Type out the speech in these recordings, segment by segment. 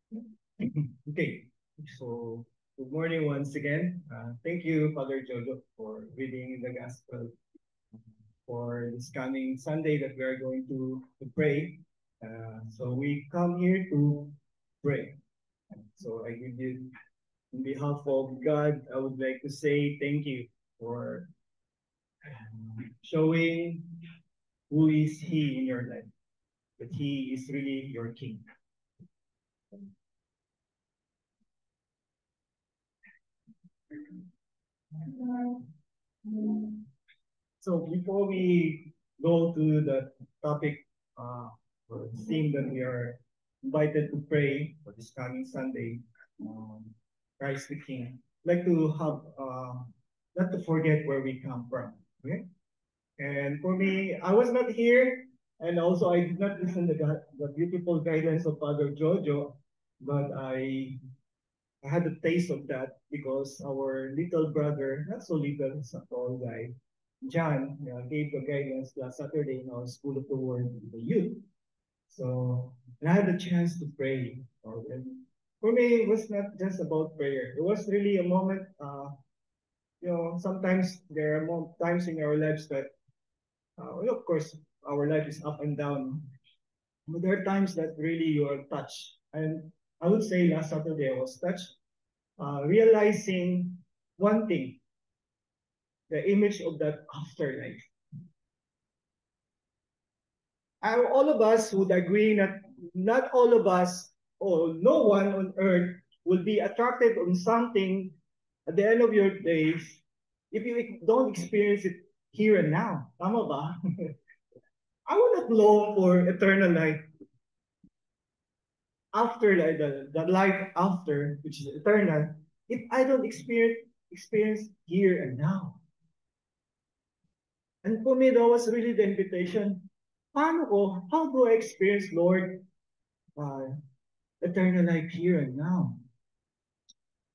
Okay, so good morning once again. Thank you, Father Jojo, for reading the gospel for this coming Sunday that we are going to pray. So we come here to pray. So I give you, on behalf of God, I would like to say thank you for showing who is He in your life, that He is really your King. So before we go to the topic or theme that we are invited to pray for this coming Sunday, um, Christ the King, I'd like to have not to forget where we come from. Okay? And for me, I was not here, and also I did not listen to the beautiful guidance of Father Jojo, but I had a taste of that because our little brother, not so little, it's a tall guy, John, gave the guidance last Saturday in our School of the Word, the youth. So, and I had the chance to pray. And for me, it was not just about prayer. It was really a moment, sometimes there are times in our lives that, well, of course, our life is up and down. But there are times that really you are touched. And I would say last Saturday I was touched, realizing one thing, the image of that afterlife. All of us would agree that not all of us or no one on earth will be attracted on something at the end of your days if you don't experience it here and now. Tama ba? I would not long for eternal life after like the life after, which is eternal, if I don't experience here and now. And for me, that was really the invitation. How do I experience, Lord, uh, eternal life here and now?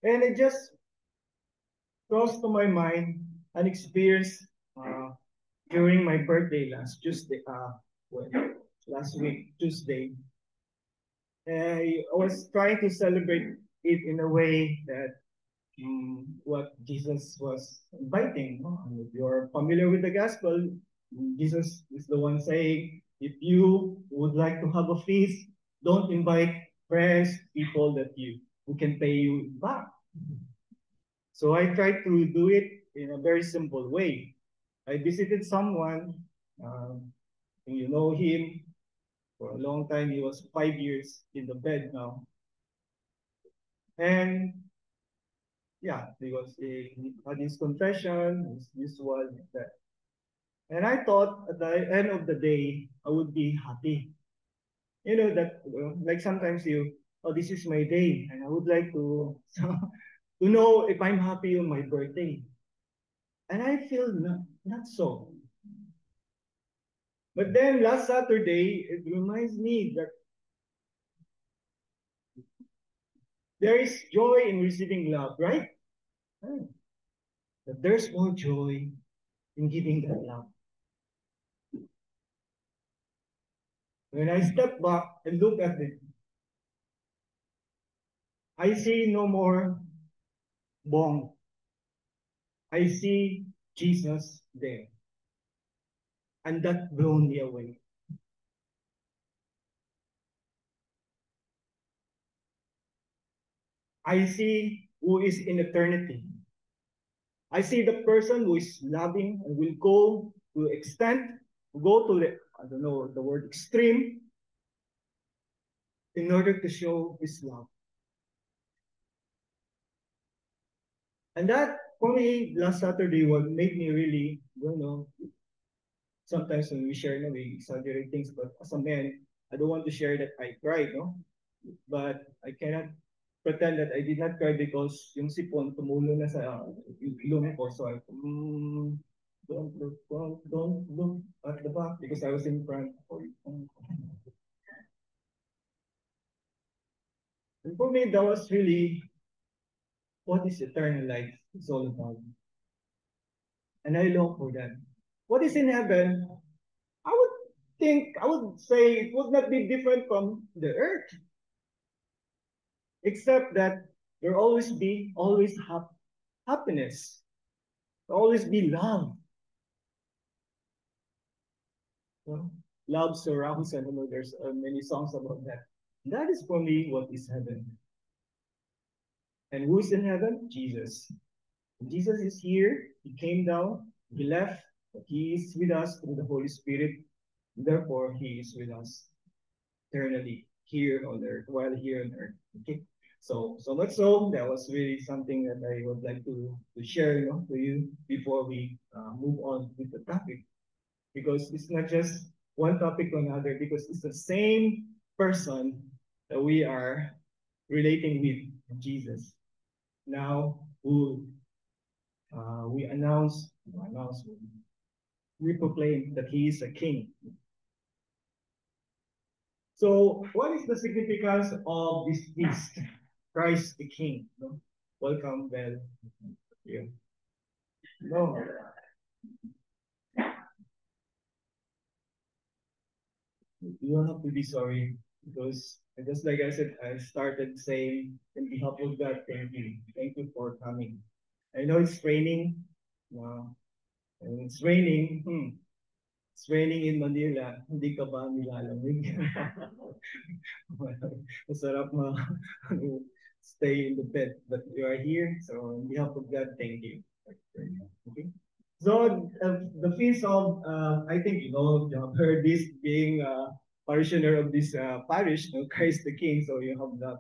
And it just crossed to my mind an experience uh, during my birthday last Tuesday, well, last week, Tuesday. I was trying to celebrate it in a way that what Jesus was inviting. No? If you're familiar with the gospel, Jesus is the one saying, if you would like to have a feast, don't invite friends, people that you who can pay you back. So I tried to do it in a very simple way. I visited someone, um, and you know him for a long time. He was 5 years in the bed now, and yeah, he had his confession, his usual that. And I thought at the end of the day, I would be happy. You know that, like sometimes oh, this is my day, and I would like to to know if I'm happy on my birthday. And I feel not so. But then last Saturday, it reminds me that there is joy in receiving love, right? Hmm. That there's more joy in giving that love. When I step back and look at it, I see no more Bong. I see Jesus there. And that blown me away. I see who is in eternity. I see the person who is loving and will go to extent, go to the, I don't know the word extreme, in order to show his love. And that for me last Saturday what made me really, sometimes when we share, we exaggerate things, but as a man, I don't want to share that I cried, no? But I cannot pretend that I did not cry because yung sipon tumulo na sa ilong ko. So don't look at the back because I was in front. And for me, that was really what is eternal life is all about. And I long for that. What is in heaven, I would say it would not be different from the earth. except that there always be always happiness, there always be love. You know? Love surrounds, and there's many songs about that. That is for me what is heaven. And who is in heaven? Jesus. Jesus is here. He came down. He left. But he is with us through the Holy Spirit. Therefore, he is with us eternally here on earth, while here on earth. Okay. So much so that was really something that I would like to share, to you before we move on with the topic, because it's not just one topic to another, because it's the same person that we are relating with, Jesus. Now, who we we proclaim that he is a king. So, what is the significance of this feast? Christ the King. No? Welcome, Bell. Yeah. No. You don't have to be sorry, because just like I said, I started saying, in behalf of God, thank you. Thank you for coming. I know it's raining. Uh, and it's raining. It's raining in Manila. Hindi ka ba nilalamig? Masarap stay in the bed. But you are here. So on behalf of God, thank you. Okay. So the feast of, I think you have heard this, being parishioner of this parish, Christ the King. So you have that.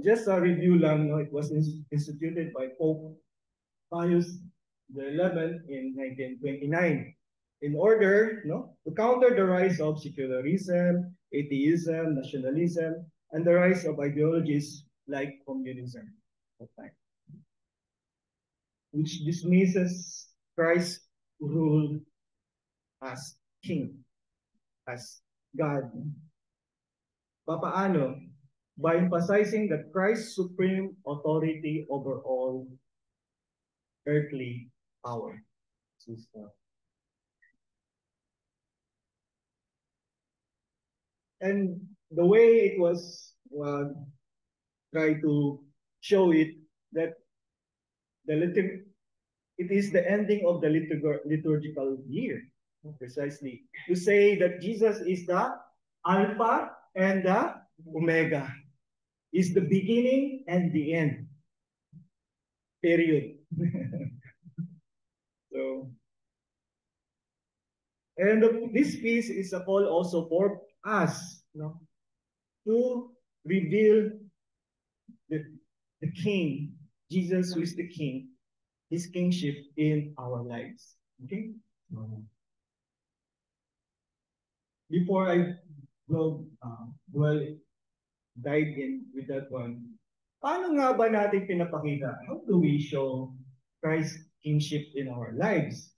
Just a review lang, it was instituted by Pope Pius the 11th in 1929, in order to counter the rise of secularism, atheism, nationalism, and the rise of ideologies like communism, which dismisses Christ's rule as king, as God. Papaano? By emphasizing that Christ's supreme authority over all earthly power. And the way it was tried to show it, that it is the ending of the liturgical year, precisely, to say that Jesus is the Alpha and the Omega, is the beginning and the end, period. So, and this piece is a call also for us, to reveal the, the King, Jesus, who is the King, his kingship in our lives. Okay? Before I go dive in with that one, paano nga ba natin pinapakita? How do we show Christ's kingship in our lives?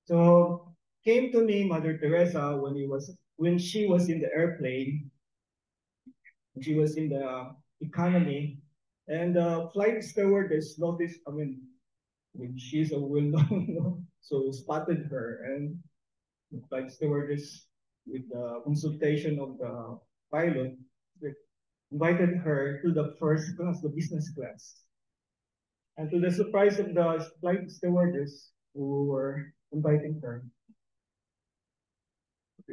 So, came to me Mother Teresa when she was in the airplane, she was in the economy, and the flight stewardess noticed, when she's a well-known, so spotted her, and the flight stewardess, with the consultation of the pilot, invited her to the first class, the business class. And to the surprise of the flight stewardess who were inviting her,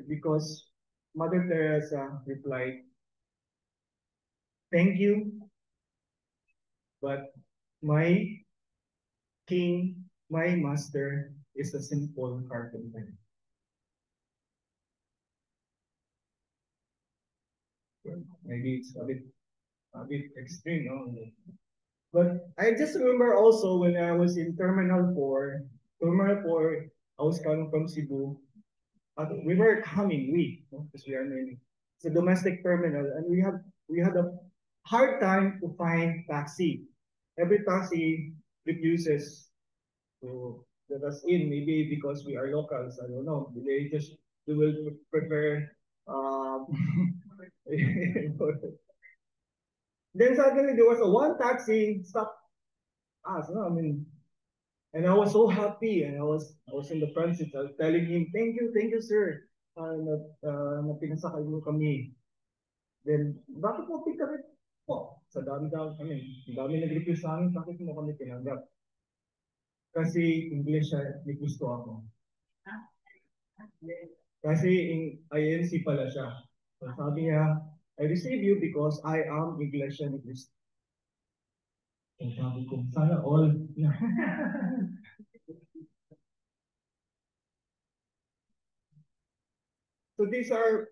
because Mother Teresa replied, "Thank you, but my king, my master, is a simple carpenter." Maybe it's a bit extreme, no? But I just remember also when I was in Terminal 4, I was coming from Cebu. We were coming, because we are many. It's a domestic terminal, and we had a hard time to find taxi. Every taxi refuses to let us in. Maybe because we are locals, I don't know. They will prefer. Um, then suddenly there was a one taxi stop us. No, and I was so happy, and I was in the front seat. I was telling him, thank you, sir. Na pinasakay mo kami. Then, bakit mo pick up po? sa dami-dami kami, ang dami nag-request sa amin, bakit mo kami tinanggap? Kasi English may gusto ako. Kasi INC pala siya. So sabi niya, I receive you because I am Iglesia ni Cristo. So sabi ko, sana all. So these are,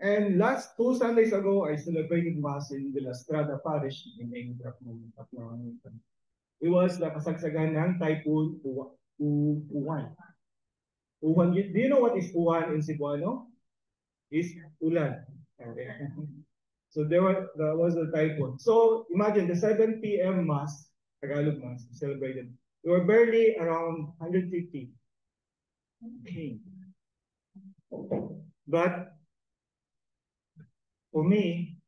and last 2 Sundays ago, I celebrated Mass in De La Strada Parish in Engrap. It was the kasagsagan ng Typhoon Uwan. Uwan, do you know what is Uwan in Cebuano? Is ulan. Okay. So there was a typhoon. So imagine the 7 p.m. Mass, Tagalog Mass, celebrated. We were barely around 150. Okay. But for me,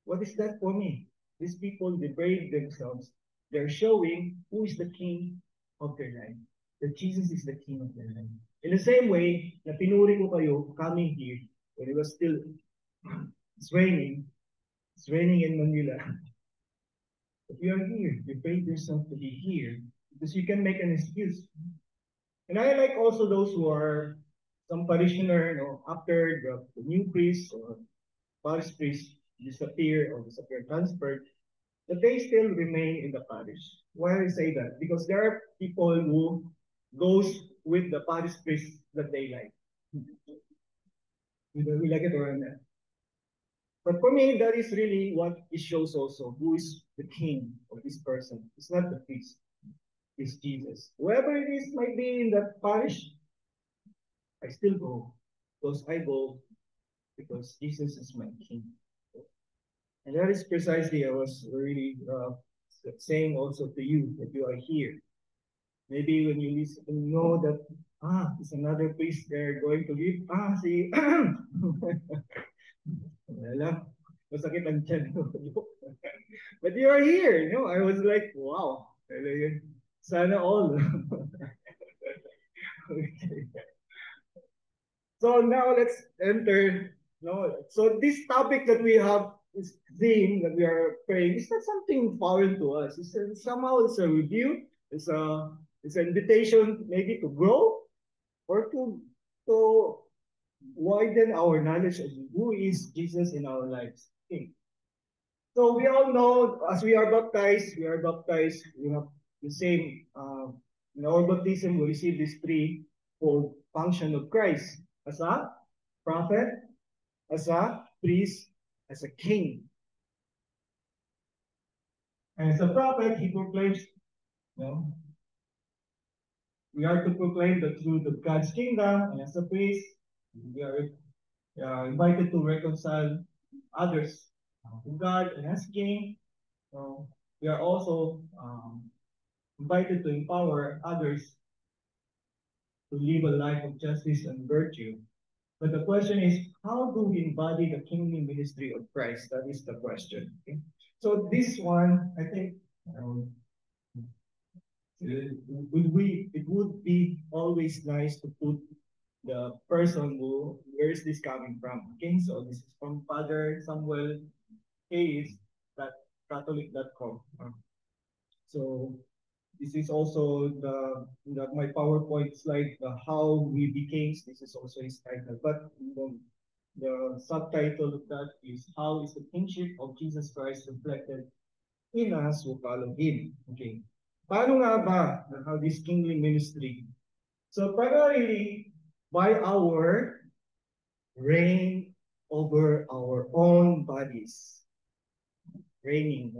what is that for me? These people, they brave themselves. They're showing who is the king of their life. That Jesus is the king of their life. In the same way, na pinuri ko kayo coming here when it was still it's raining. It's raining in Manila. If you are here, you brave yourself to be here because you can make an excuse. And I like also those who are some parishioner, after the new priest or parish priest disappear or disappear transferred, but they still remain in the parish. Why I say that? Because there are people who goes with the parish priest that they like. We like it or not. But for me, that is really what it shows also who is the king of this person. It's not the priest, it's Jesus. Whoever it is might be in that parish, I still go. Because I go because Jesus is my king. And that is precisely I was really saying also to you that you are here. Maybe when you listen, you know that it's another priest they're going to give. See, wala, masakit ang tiyan. But you are here, I was like, wow, sana all. Okay. So now let's enter. So this topic that we have, this theme that we are praying, is not something foreign to us. Somehow it's a review. It's an invitation maybe to grow or to widen our knowledge of who is Jesus in our lives. Okay. So we all know as we are baptized, we have the same, in our baptism, we receive these three-fold function of Christ as a prophet, as a priest, as a king. And as a prophet, he proclaims, we are to proclaim the truth of God's kingdom, and as a priest, we are invited to reconcile others to God, and as king, we are also invited to empower others to live a life of justice and virtue. But the question is, how do we embody the kingly ministry of Christ? That is the question. Okay? So this one, I think, it would be always nice to put the person where is this coming from? Okay, so this is from Father Samuel Hayes, that Catholic.com. So this is also my PowerPoint slide, how we became. This is also his title, but the subtitle of that is how is the kingship of Jesus Christ reflected in us who follow Him. Okay. Paano nga ba how this kingly ministry? So primarily by our reign over our own bodies. Reigning,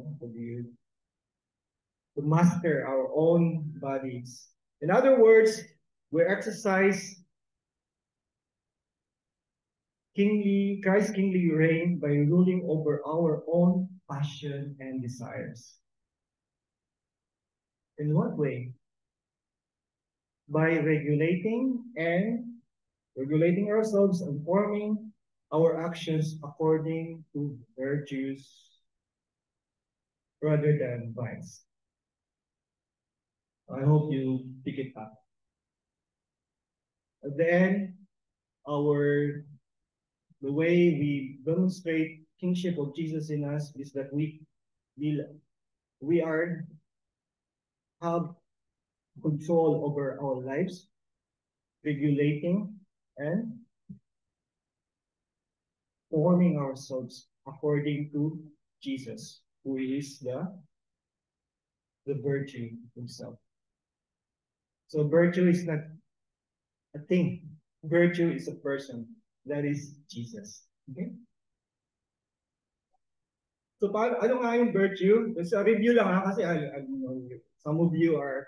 to master our own bodies. In other words, we exercise Christ's kingly reign by ruling over our own passion and desires. In what way? By regulating ourselves and forming our actions according to virtues rather than vice. I hope you pick it up. At the end, the way we demonstrate kingship of Jesus in us is that we we are have control over our lives, regulating and forming ourselves according to Jesus, who is the virtue himself. So virtue is not a thing. Virtue is a person. That is Jesus. Okay? So ano nga yung virtue? Sa review lang ha, kasi I know some of you are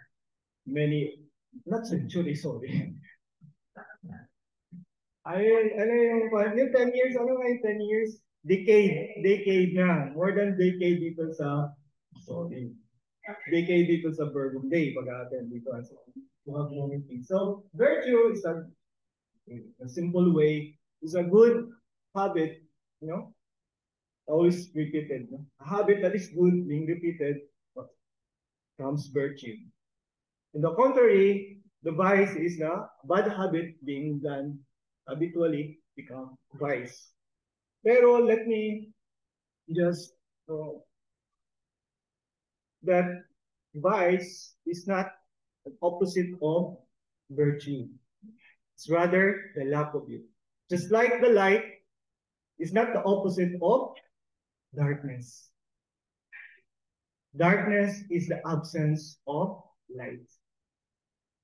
many, not century, sorry. Ano yung 10 years, ano nga yung 10 years? Decade na. More than decade dito sa, sorry, decade dito sa Virgin Day, pag-attend dito. So, virtue is a simple way, is a good habit, you know, always repeated. No? A habit that is good, being repeated, comes virtue. On the contrary, the vice is the bad habit being done habitually become vice. Pero let me just that vice is not an opposite of virtue. It's rather the lack of it. Just like the light is not the opposite of darkness. Darkness is the absence of light.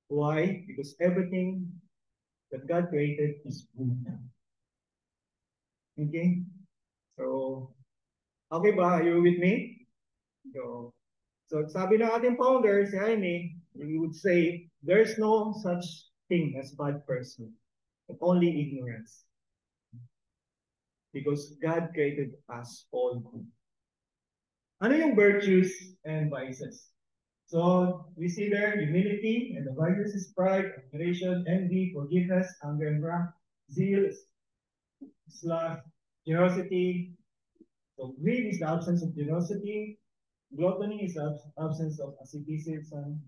Why? Because everything that God created is good. Okay? So, okay ba? Are you with me? So sabi ng ating founder, si Jaime, he would say, there's no such thing as bad person, but only ignorance. Because God created us all good. Ano yung virtues and vices? So we see there humility, and the vices is pride, admiration, envy, forgiveness, anger and wrath, zeal, sloth, generosity. So greed is the absence of generosity. Gluttony is the absence of asceticism.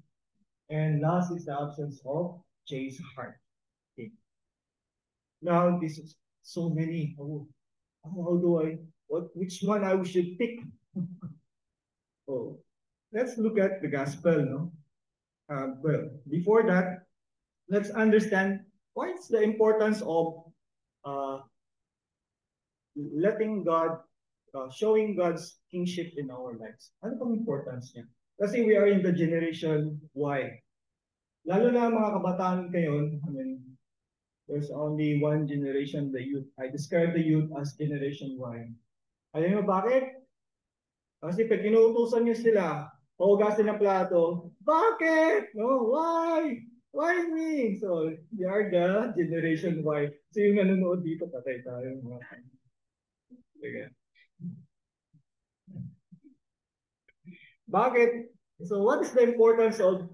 And last is the absence of chaste heart. Okay. Now this is so many. How do I? Which one I should pick? Oh, let's look at the gospel. No. Well, before that, let's understand what's the importance of uh, letting God, showing God's kingship in our lives. Ano pang importance niya? Kasi we are in the generation Y. Lalo na mga kabataan ngayon, I mean, there's only one generation, the youth. I describe the youth as Generation Y. Alam mo bakit? Kasi pag inuutusan niyo sila, hugasin ng plato, bakit? No, why? Why me? So, they are the Generation Y. So, yung nanonood dito, patay tayo. Sige. Bakit? So, what is the importance of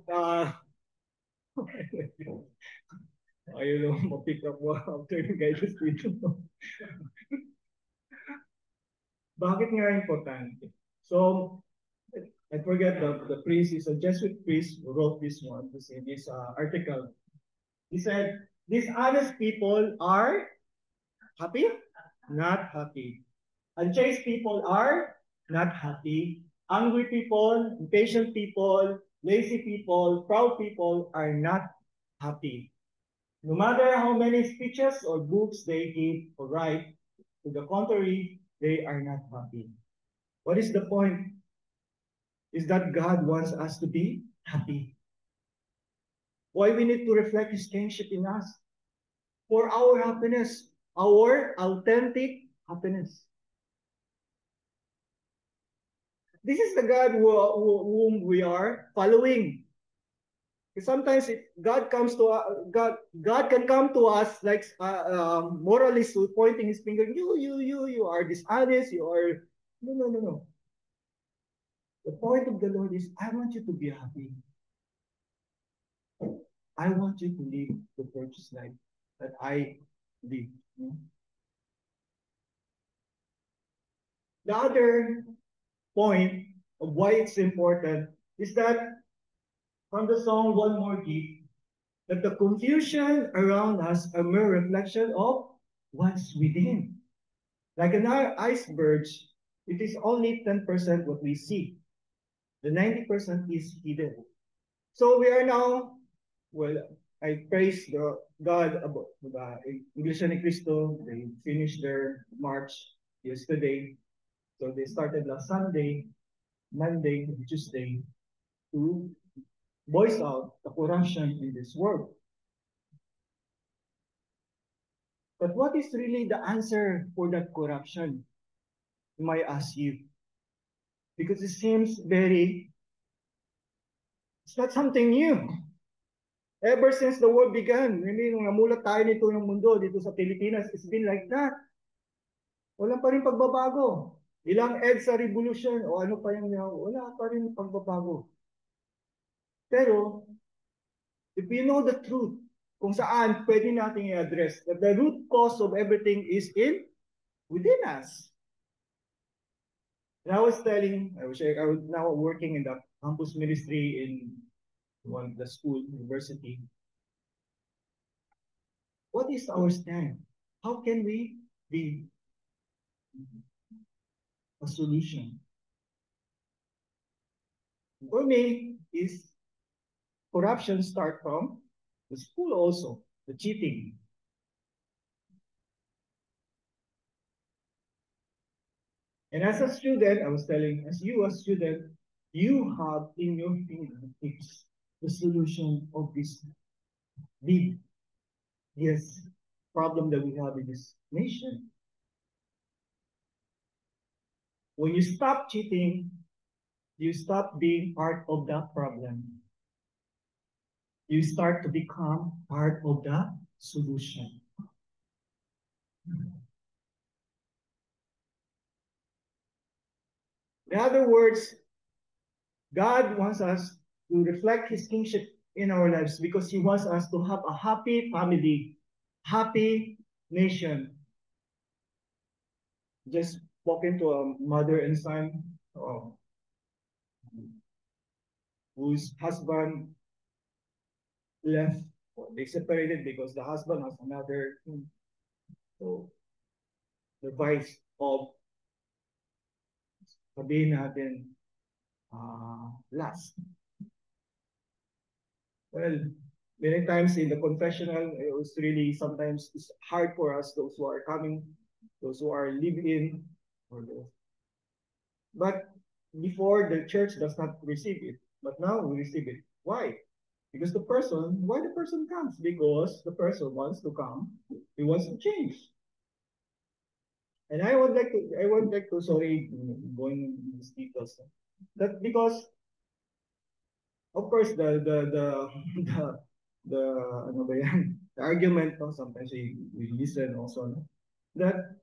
ayun, ma-pick up mo after yung guidance dito. Bakit nga importante? So, I forget the priest is a Jesuit priest who wrote this one, this article. He said, these honest people are happy? Not happy. Unchaste people are not happy. Angry people, impatient people, lazy people, proud people are not happy. No matter how many speeches or books they give or write, to the contrary, they are not happy. What is the point? Is that God wants us to be happy. Why we need to reflect His kingship in us? For our happiness, our authentic happiness. This is the God whom we are following. Sometimes God comes to God can come to us like moralist who pointing his finger. You are dishonest. You are no. The point of the Lord is, I want you to be happy. I want you to live the virtuous life that I live. The other point of why it's important is that from the song One More Gift, that the confusion around us a mere reflection of what's within. Like an iceberg, It is only 10% what we see. The 90% is hidden. So we are now, well, I praise God about the Iglesia ni Cristo. They finished their march yesterday. So they started last Sunday, Monday, Tuesday to voice out the corruption in this world. But what is really the answer for that corruption? You might ask you. Because it seems it's not something new. Ever since the world began, hindi nung namulat tayo nito ng mundo dito sa Pilipinas, it's been like that. Walang pa rin pagbabago. Ilang EDSA revolution o ano pa yung wala pa rin pagbabago. Pero, if we know the truth, kung saan pwede natin i-address that the root cause of everything is within us. And I was now working in the campus ministry in the school, university. What is our stand? How can we be a solution? For me, is corruption start from the school also, the cheating. And as a student, I was telling, as you a student, you have in your fingertips the solution of this big, yes, problem that we have in this nation. When you stop cheating, you stop being part of that problem. You start to become part of the solution. In other words, God wants us to reflect His kingship in our lives because He wants us to have a happy family, happy nation. Just spoken to a mother and son whose husband left, or they separated because the husband has another. So, the vice of sabihin natin, last. Well, many times in the confessional, it was really sometimes it's hard for us, those who are coming, those who are living, or those. But before the church does not receive it, but now we receive it. Why? Because why the person comes? Because the person wants to come, he wants to change. And I would like to, sorry, going into these details. That because, of course, the ano ba yan? The argument, no, sometimes we listen also, no? That,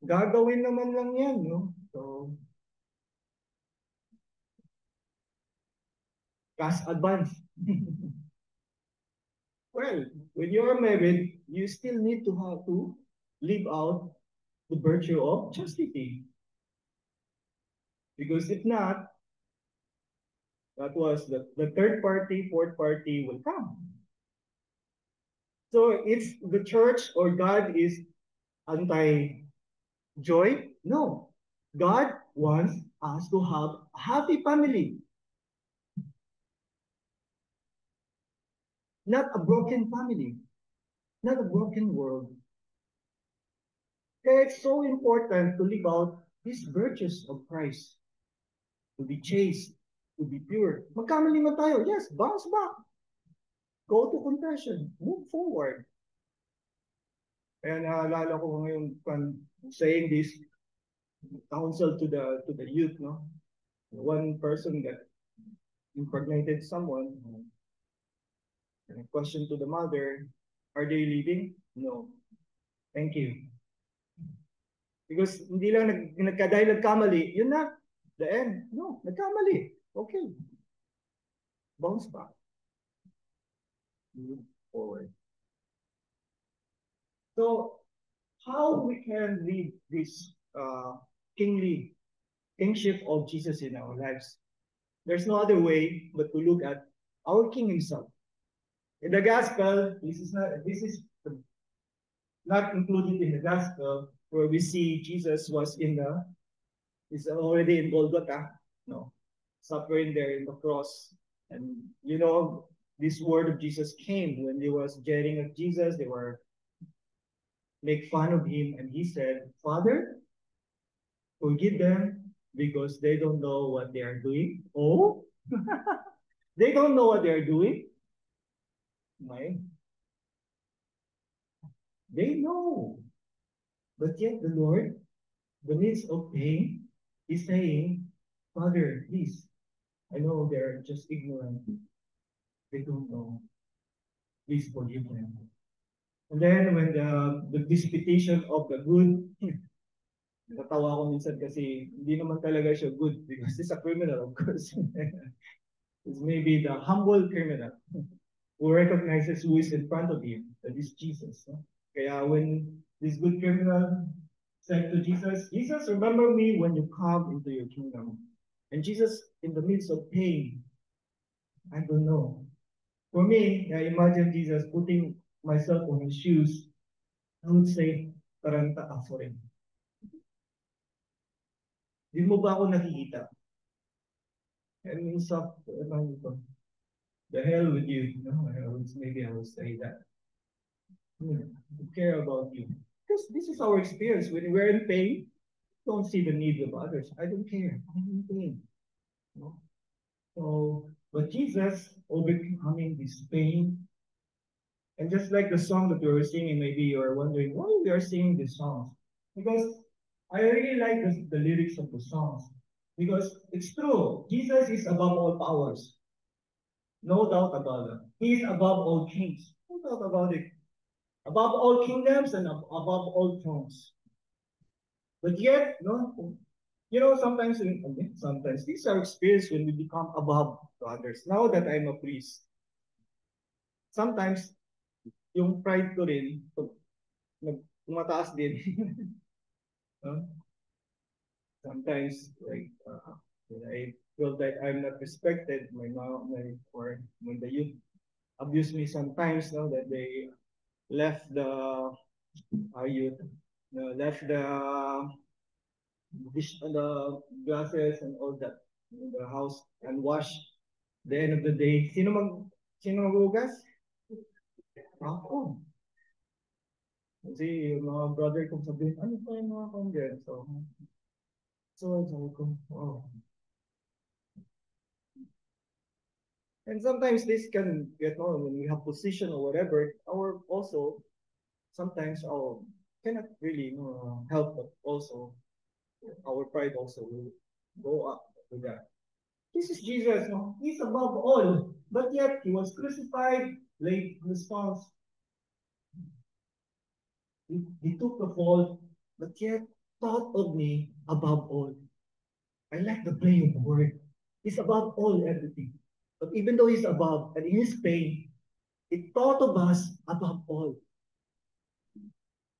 gagawin naman lang yan, no? So, cash advance. Well, when you are married, you still need to have to live out the virtue of chastity. Because if not, that was the third party, fourth party will come. So it's the church or God is anti-joy? No. God wants us to have a happy family. Not a broken family. Not a broken world. Kaya it's so important to live out these virtues of Christ. To be chaste, to be pure. Magkamali man tayo. Yes, bounce back. Go to confession. Move forward. And naalala ko ngayon saying this counsel to the youth, no? One person that impregnated someone, and a question to the mother, are they leaving? No. Thank you. Because hindi lang dahil nagkamali, yun na, the end. No, nagkamali. Okay. Bounce back. Move forward. So, how we can lead this kingship of Jesus in our lives? There's no other way but to look at our King Himself. In the Gospel, this is not included in the Gospel, where we see Jesus was in the He's already in Golgotha, no, suffering there in the cross. And this word of Jesus came when they was jeering at Jesus. They were make fun of him, and he said, "Father, forgive them because they don't know what they are doing." Oh, they don't know what they are doing. My, they know, but yet the Lord, the midst of pain, is saying, "Father, please, I know they're just ignorant. They don't know. Please forgive them." And then when the disputation of the good, natawa ko minsan kasi hindi naman talaga siya good because he's a criminal, of course. It's maybe the humble criminal who recognizes who is in front of him, that is Jesus. No? Kaya when this good criminal said to Jesus, "Jesus, remember me when you come into your kingdom." And Jesus, in the midst of pain, I don't know. For me, I imagine Jesus putting myself on his shoes. I would say, taranta ako rin. Di mo ba ako nakikita? And in soft, the hell with you. No, maybe I will say that. I care about you. Because this is our experience. When we're in pain, don't see the needs of others. I don't care. I'm in pain. No? So, but Jesus overcoming this pain, and just like the song that we were singing, maybe you are wondering why we are singing these songs. Because I really like the lyrics of the songs. Because it's true, Jesus is above all powers. No doubt about it. He is above all kings. No doubt about it. Above all kingdoms and above all thrones. But yet, no, sometimes these are experiences when we become above to others. Now that I'm a priest, sometimes yung pride ko rin, tumataas din. No? Sometimes, like, when I feel that I'm not respected, my mom, or when the youth abuse me sometimes, no, that they left the youth, left the glasses and all that in the house and wash. The end of the day, sino maghugas? Ako. Kasi yung mga brother kong sabihin, ano pa yung mga kong dyan? So sabi ko, oh. And sometimes this can get on when we have position or whatever, our also, sometimes our cannot really help, but also our pride also will go up with that. This is Jesus, no? He's above all, but yet he was crucified, laid on the cross. He took the fall, but yet thought of me above all. I like the play of the word. He's above all everything. But even though he's above and in his pain, he thought of us above all.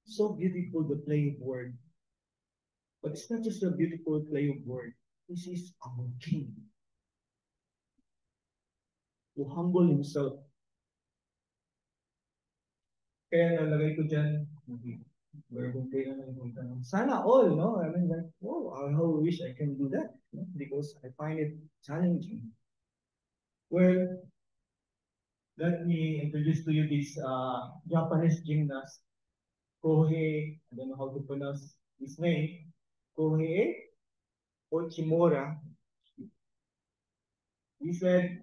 So beautiful the play of word. But it's not just a beautiful play of word. This is our King who humble himself. Kaya nalagay ko dyan, sana all, no? I mean, like, oh, I wish I can do that, no? Because I find it challenging. Well, let me introduce to you this Japanese gymnast, Kohei, I don't know how to pronounce his name, Kohei Ochimura. He said,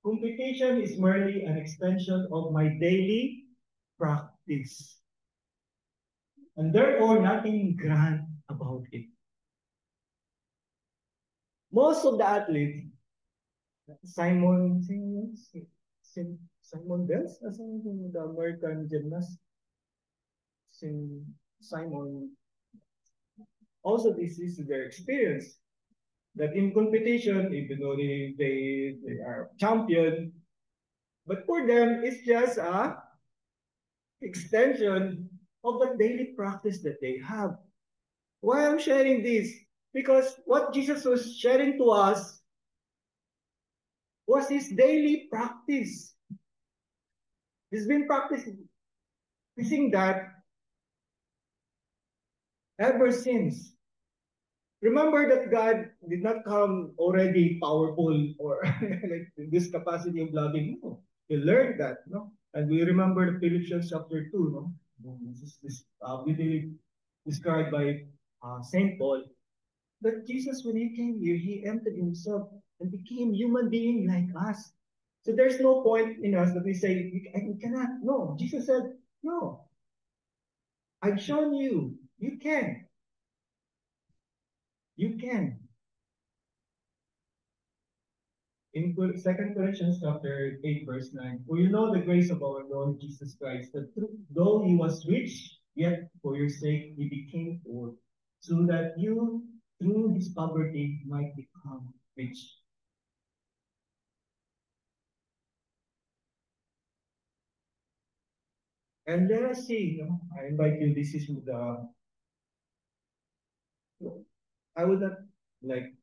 competition is merely an extension of my daily practice, and therefore nothing grand about it. Most of the athletes, Simon Bells, the American gymnast, Simon, also this is their experience that in competition, even though they are champion, but for them it's just a extension of the daily practice that they have. Why I'm sharing this? Because what Jesus was sharing to us was his daily practice. He's been practicing that ever since. Remember that God did not come already powerful or like this capacity of loving. No, He learned that. No, and we remember the Philippians chapter 2. No, this beautifully described by Saint Paul. That Jesus, when He came here, He emptied Himself and became human being like us. So there's no point in us that we say we cannot. No, Jesus said, no, I've shown you. You can. You can. In Second Corinthians chapter 8, verse 9, for you know the grace of our Lord Jesus Christ, that though he was rich, yet for your sake he became poor, so that you through his poverty might become rich. And let us see, I invite you, this is the, I would not like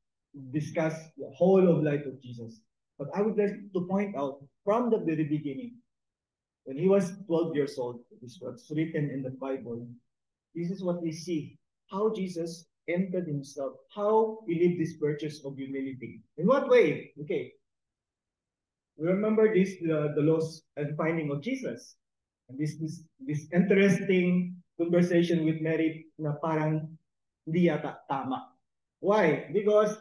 discuss the whole of life of Jesus, but I would like to point out from the very beginning, when he was 12 years old, this is what's written in the Bible. This is what we see. How Jesus entered himself. How he lived this virtues of humility. In what way? Okay. We remember this, the loss and finding of Jesus. And this interesting conversation with Mary na parang hindi yata tama. Why? Because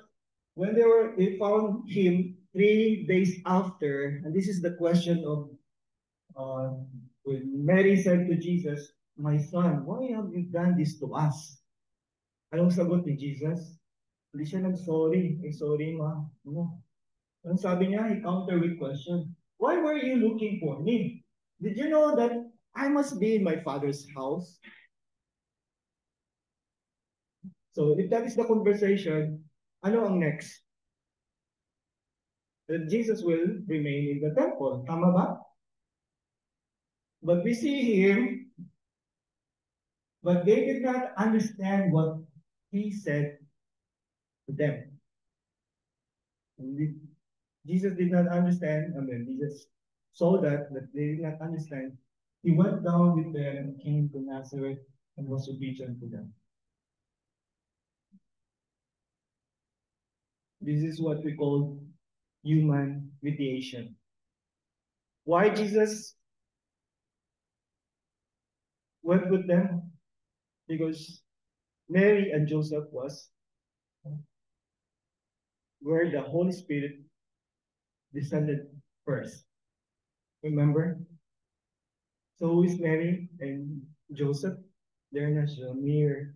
when they found him 3 days after, and this is the question of uh, when Mary said to Jesus, "My son, why have you done this to us?" Anong sagot ni Jesus? Hindi siya nag-sorry. Sorry ma. Ano? Ang sabi niya, he counter with question. Why were you looking for me? Did you know that I must be in my father's house? So if that is the conversation, ano ang next? That Jesus will remain in the temple. Tama ba? But we see him, but they did not understand what he said to them. Jesus did not understand. I mean, Jesus saw that they did not understand. He went down with them and came to Nazareth and was obedient to them. This is what we call human mediation. Why Jesus went with them? Because Mary and Joseph was where the Holy Spirit descended first. Remember? So who is Mary and Joseph? They're not mere.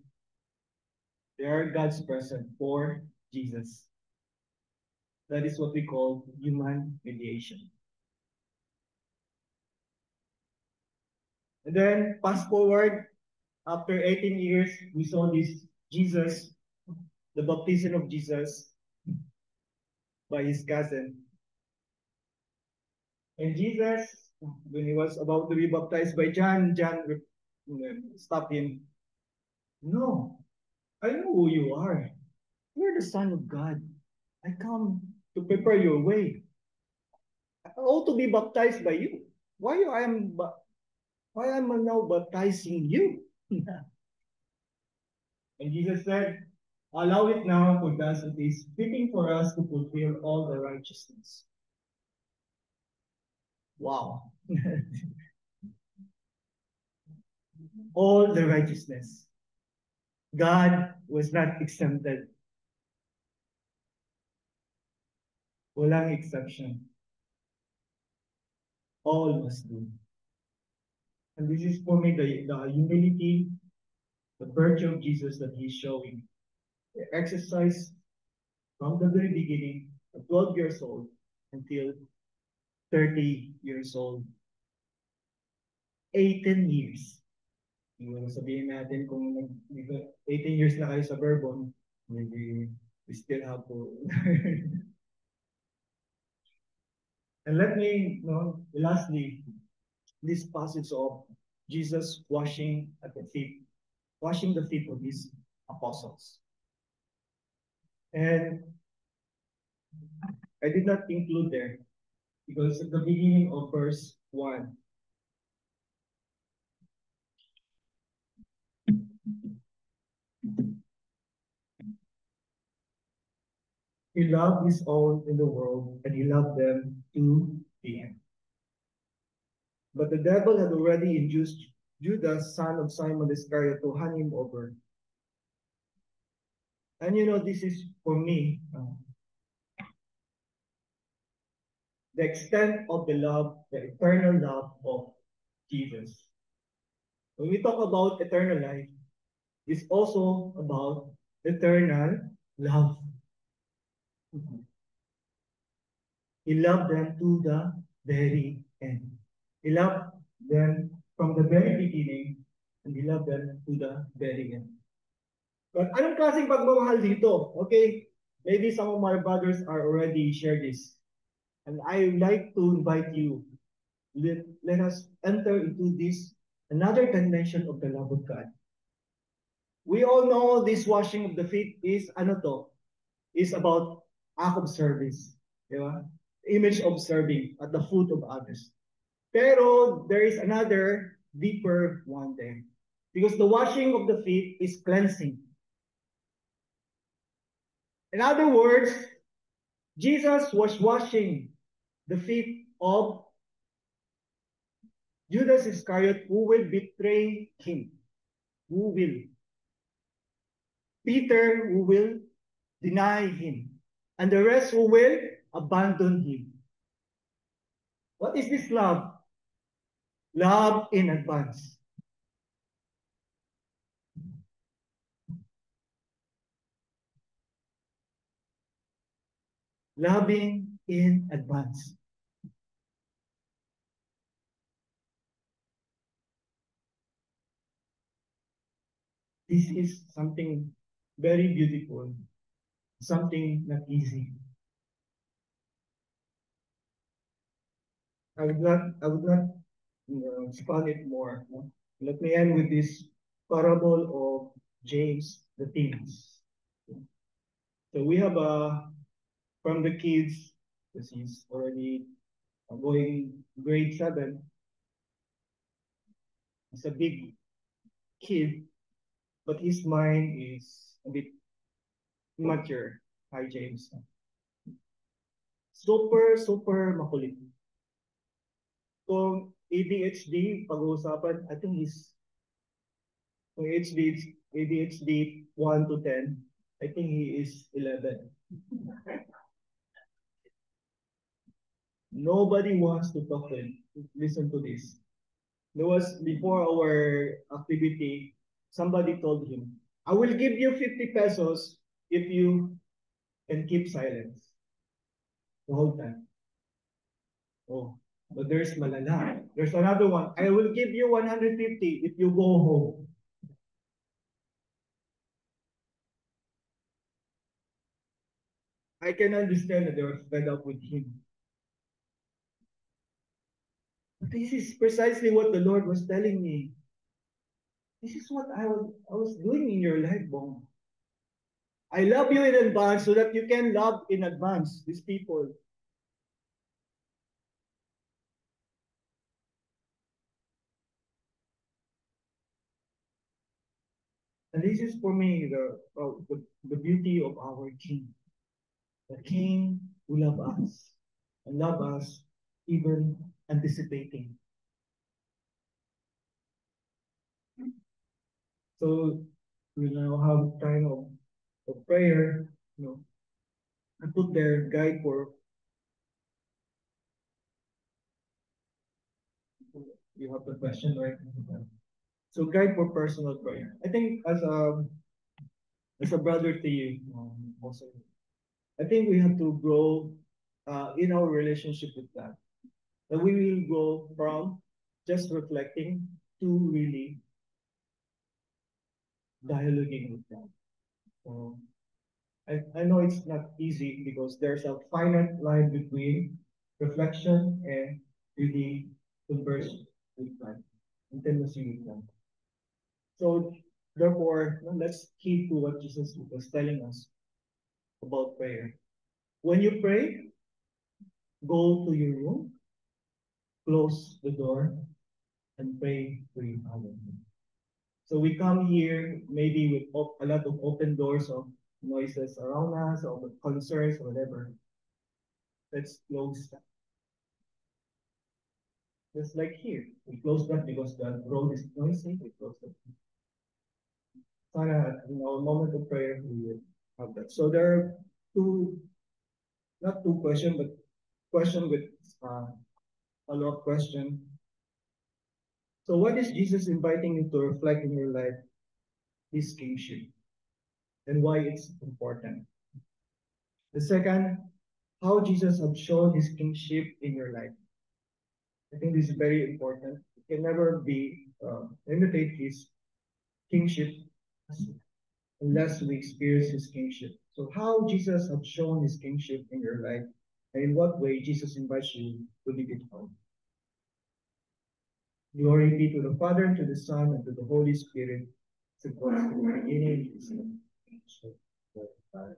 They are God's present for Jesus. That is what we call human mediation. And then fast forward, after 18 years, we saw this Jesus, the baptism of Jesus by his cousin. And Jesus, when he was about to be baptized by John, John stopped him. No, I know who you are. You're the Son of God. I come to prepare your way. I ought to be baptized by you. Why am I now baptizing you? And Jesus said, allow it now, for thus it is fitting for us to fulfill all the righteousness. Wow. All the righteousness. God was not exempted. Walang exception. All must do. And this is for me the humility, the virtue of Jesus that he's showing. The exercise from the very beginning, at 12 years old until 30 years old. 18 years. Siguro sabihin natin kung 18 years na kayo sa Bourbon, maybe we still have to. And let me, lastly, this passage of Jesus washing the feet of his apostles. And I did not include there because at the beginning of verse 1, He loved his own in the world, and he loved them to the end. But the devil had already induced Judas, son of Simon Iscariot, to hand him over. And this is for me the extent of the love, the eternal love of Jesus. When we talk about eternal life, it's also about eternal love. He loved them to the very end. He loved them from the very beginning, and he loved them to the very end. But anong klaseng pagmamahal dito? Okay, maybe some of my brothers are already shared this. And I would like to invite you, let us enter into this another dimension of the love of God. We all know this washing of the feet is is about act of service. Di ba? Image of serving at the foot of others. Pero there is another deeper one there. Because the washing of the feet is cleansing. In other words, Jesus was washing the feet of Judas Iscariot, who will betray him. Who will? Peter, who will deny him. And the rest who will abandon him. What is this love? Love in advance. Loving in advance. This is something very beautiful, something not easy. I would not expand it more. No? Let me end with this parable of James the teens. So we have from the kids, because he's already going grade 7. He's a big kid, but his mind is a bit immature. Hi, James. Super, super makulit. Kung ADHD, pag-uusapan, I think kung ADHD 1 to 10, I think he is 11. Nobody wants to talk to him. Listen to this. There was, before our activity, somebody told him, I will give you 50 pesos if you can keep silence the whole time. Oh, but there's malala. There's another one. I will give you 150 if you go home. I can understand that they were fed up with him. But this is precisely what the Lord was telling me. This is what I was doing in your life, Bong. I love you in advance so that you can love in advance these people. And this is for me the beauty of our King. The King who love us and love us even anticipating. So we now have time of prayer. I put their guide for you have the question right. So guide for personal prayer. I think as a brother to you, also, I think we have to grow in our relationship with God. That we will go from just reflecting to really dialoguing with God. So I know it's not easy because there's a finite line between reflection and really converse with God, intimacy with God. So therefore, let's keep to what Jesus was telling us about prayer. When you pray, go to your room, close the door, and pray to your Father. So we come here maybe with a lot of open doors of noises around us or the concerns or whatever. Let's close that. Just like here, we close that because the road is noisy. We close that. Sana in our moment of prayer we will have that. So there are two, not two questions, but question with follow-up question. So what is Jesus inviting you to reflect in your life, his kingship, and why it's important? The second, how Jesus has shown his kingship in your life. I think this is very important. You can never be imitate his kingship unless we experience his kingship. So how Jesus has shown his kingship in your life, and in what way Jesus invites you to live it out. Glory be to the Father, to the Son, and to the Holy Spirit, as it was in the beginning, is now, and forever.